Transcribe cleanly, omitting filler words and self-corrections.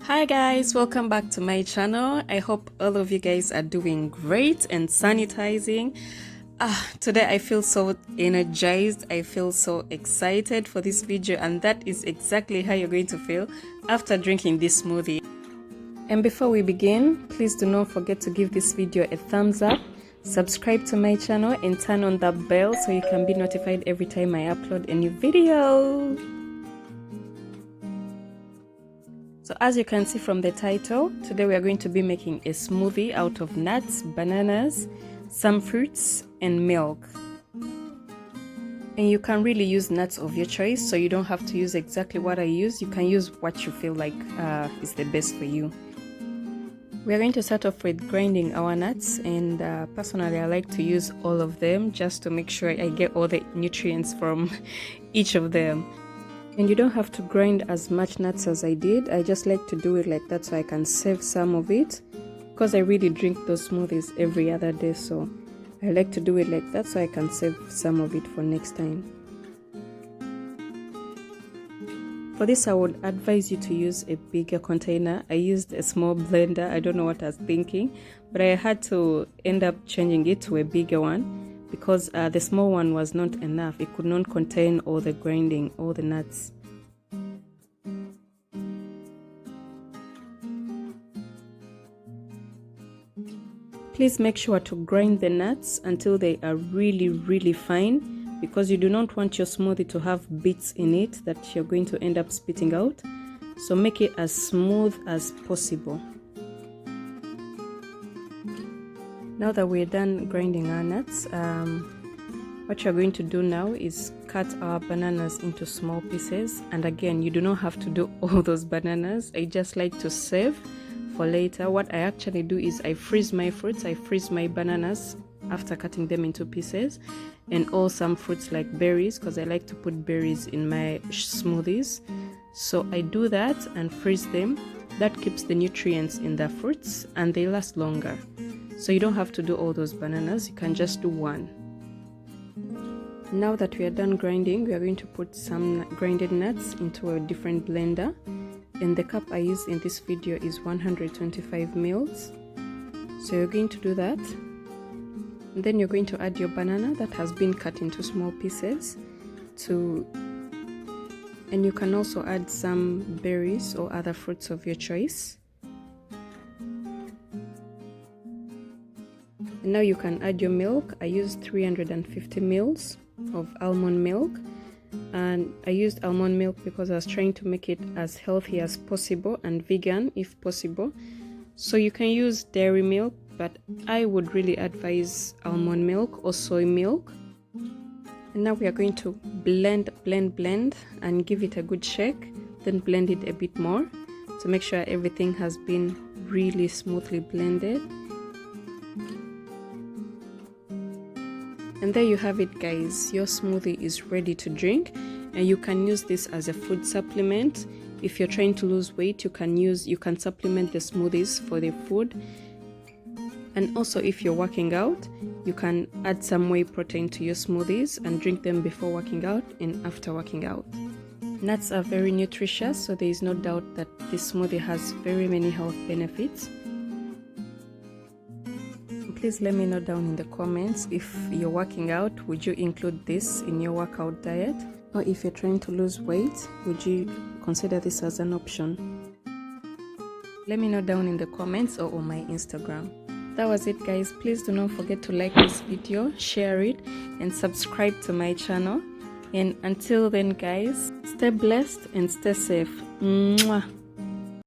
Hi guys, welcome back to my channel. I hope all of you guys are doing great and sanitizing. Today I feel so energized. I feel so excited for this video, and that is exactly how you're going to feel after drinking this smoothie. And before we begin, please do not forget to give this video a thumbs up, subscribe to my channel, and turn on the bell so you can be notified every time I upload a new video. So as you can see from the title, today we are going to be making a smoothie out of nuts, bananas, some fruits, and milk. And you can really use nuts of your choice, so you don't have to use exactly what I use. You can use what you feel like is the best for you. We are going to start off with grinding our nuts, and personally I like to use all of them just to make sure I get all the nutrients from each of them. And you don't have to grind as much nuts as I did. I just like to do it like that so I can save some of it, because I really drink those smoothies every other day, so I like to do it like that so I can save some of it for next time. For this I would advise you to use a bigger container. I used a small blender. I don't know what I was thinking, but I had to end up changing it to a bigger one because the small one was not enough. It could not contain all the grinding, all the nuts. Please make sure to grind the nuts until they are really fine, because you do not want your smoothie to have bits in it that you're going to end up spitting out. So make it as smooth as possible. Now that we're done grinding our nuts, what you're going to do now is cut our bananas into small pieces. And again, you do not have to do all those bananas. I just like to save for later. What I actually do is I freeze my fruits. I freeze my bananas after cutting them into pieces, and all some fruits like berries, because I like to put berries in my smoothies. So I do that and freeze them. That keeps the nutrients in the fruits and they last longer. So you don't have to do all those bananas, you can just do one. Now that we are done grinding, we are going to put some grinded nuts into a different blender. And the cup I use in this video is 125 mils. So you're going to do that. And then you're going to add your banana that has been cut into small pieces and you can also add some berries or other fruits of your choice. And now you can add your milk. I used 350 mils of almond milk, and I used almond milk because I was trying to make it as healthy as possible and vegan if possible. So you can use dairy milk, but I would really advise almond milk or soy milk. And now we are going to blend and give it a good shake, then blend it a bit more to make sure everything has been really smoothly blended. And there you have it, guys. Your smoothie is ready to drink, and you can use this as a food supplement. If you're trying to lose weight, you can supplement the smoothies for the food. And also if you're working out, you can add some whey protein to your smoothies and drink them before working out and after working out. Nuts are very nutritious, so there is no doubt that this smoothie has very many health benefits. Please let me know down in the comments, if you're working out, would you include this in your workout diet? Or if you're trying to lose weight, would you consider this as an option? Let me know down in the comments or on my Instagram. That was it, guys. Please do not forget to like this video, share it, and subscribe to my channel. And until then, guys, stay blessed and stay safe. Mwah.